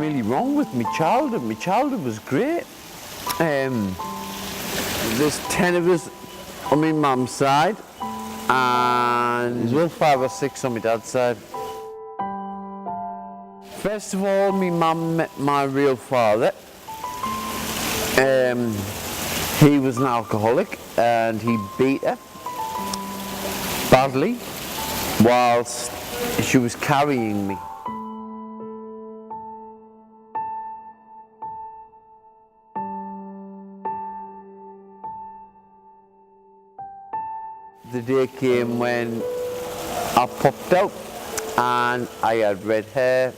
really wrong with my childhood. My childhood was great. There's 10 of us on my mum's side, and there's about 5 or 6 on my dad's side. First of all, my mum met my real father. He was an alcoholic and he beat her badly whilst she was carrying me. The day came when I popped out and I had red hair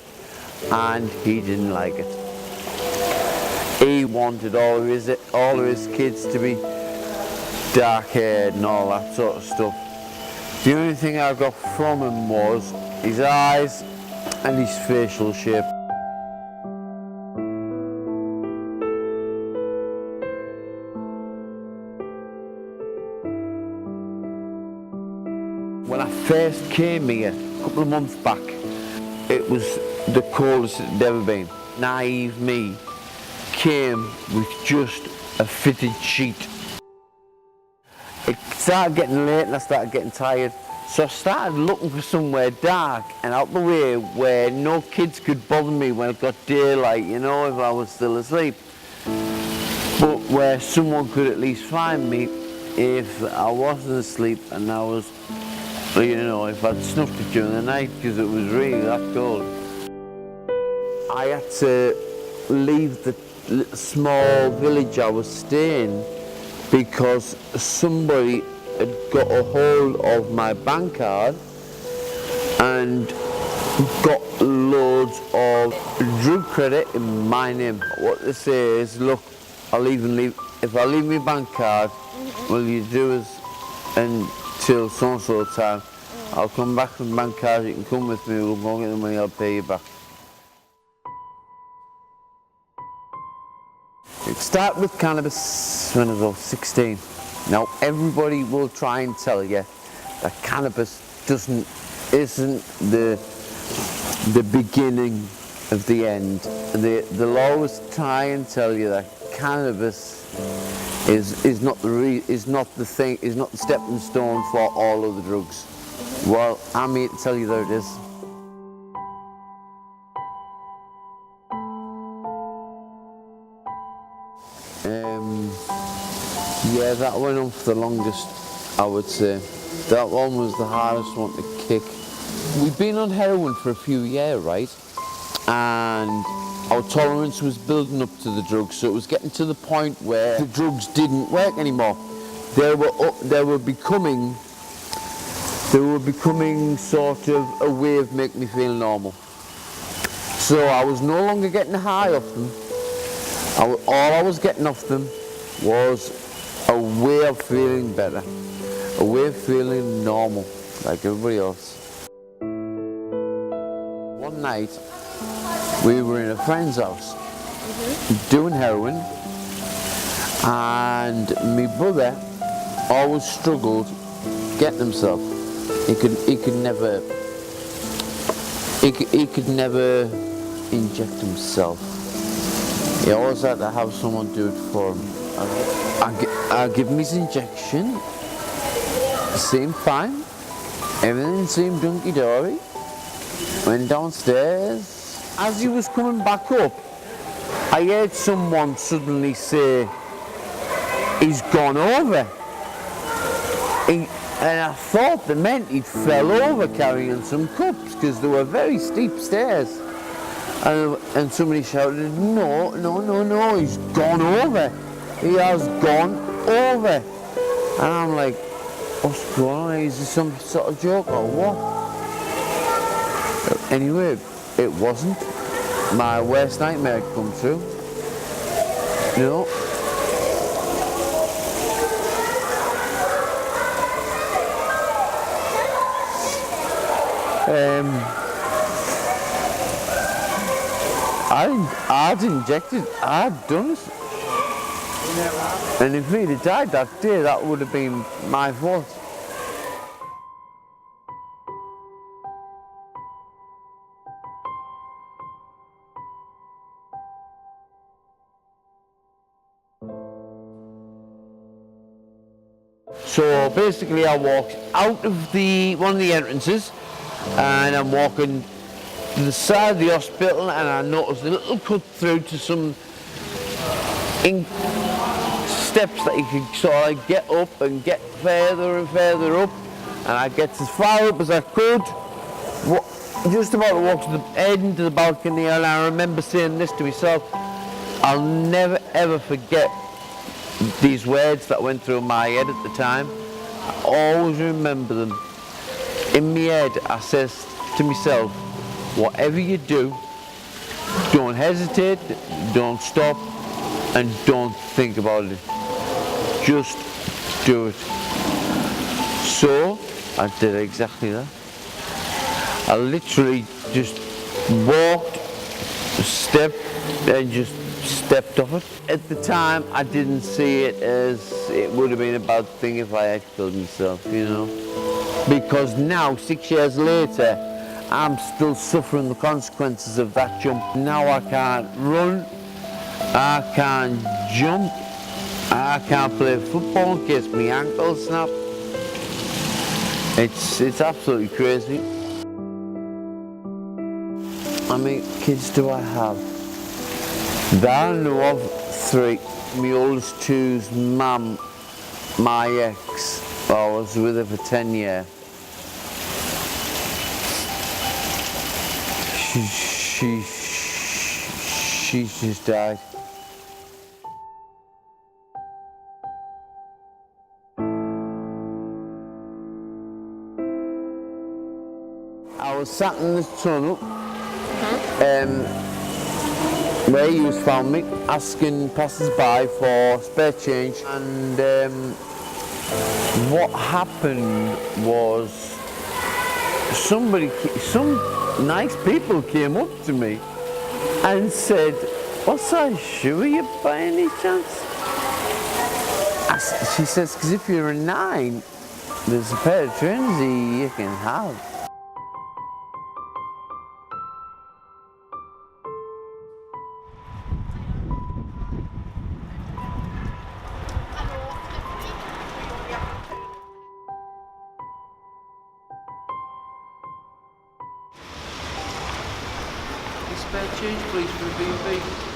and he didn't like it. He wanted all of his kids to be dark haired and all that sort of stuff. The only thing I got from him was his eyes and his facial shape. When I first came here, a couple of months back, it was the coldest it had ever been. Naive me came with just a fitted sheet. It started getting late and I started getting tired, so I started looking for somewhere dark and out the way where no kids could bother me when it got daylight, you know, if I was still asleep. But where someone could at least find me if I wasn't asleep and I was, you know, if I'd snuffed it during the night because it was really that cold. I had to leave the small village I was staying because somebody had got a hold of my bank card and got loads of drug credit in my name. What they say is, look, if I leave my bank card, will you do us until so-and-so time? I'll come back with my bank card, you can come with me, we'll go get the money, I'll pay you back. It started with cannabis when I was 16. Now everybody will try and tell you that cannabis isn't the beginning of the end. They'll always try and tell you that cannabis is not the stepping stone for all of the drugs. Well, I'm here to tell you that it is. Yeah, that went on for the longest, I would say. That one was the hardest one to kick. We'd been on heroin for a few years, right? And our tolerance was building up to the drugs, so it was getting to the point where the drugs didn't work anymore. They were becoming sort of a way of making me feel normal. So I was no longer getting high off them. All I was getting off them was a way of feeling better, a way of feeling normal, like everybody else. One night, we were in a friend's house, doing heroin, and my brother always struggled getting himself. He could never inject himself. He always had to have someone do it for him. I give him his injection, seemed fine, everything seemed hunky-dory. Went downstairs. As he was coming back up, I heard someone suddenly say, he's gone over. And I thought they meant he'd fell over carrying some cups, because they were very steep stairs. And somebody shouted, no, he's gone over. He has gone over. And I'm like, what's going on? Is this some sort of joke or what? Anyway, it wasn't. My worst nightmare had come true. You know? I'd injected, I'd done it. And if he'd have died that day, that would have been my fault. So basically I walked out of one of the entrances and I'm walking to the side of the hospital and I noticed a little cut through to some steps that you could sort of get up and get further and further up, and I get as far up as I could, just about to walk to the end of the balcony, and I remember saying this to myself: I'll never ever forget these words that went through my head at the time. I always remember them. In my head I says to myself, whatever you do, don't hesitate, don't stop, and don't think about it. Just do it. So I did exactly that. I literally just walked, stepped, and just stepped off it. At the time, I didn't see it as it would have been a bad thing if I had killed myself, you know. Because now, 6 years later, I'm still suffering the consequences of that jump. Now I can't run, I can't jump, I can't play football in case my ankle snap. It's absolutely crazy. How many kids do I have? That I know of, 3. My oldest 2's mum, my ex. I was with her for 10 years. She's just died. I was sat in the tunnel where you found me, asking passers-by for spare change, and what happened was some nice people came up to me and said, "What size shoe are you by any chance?" She says, "Because if you're a 9, there's a pair of trainers you can have." Spare change please for a B&B.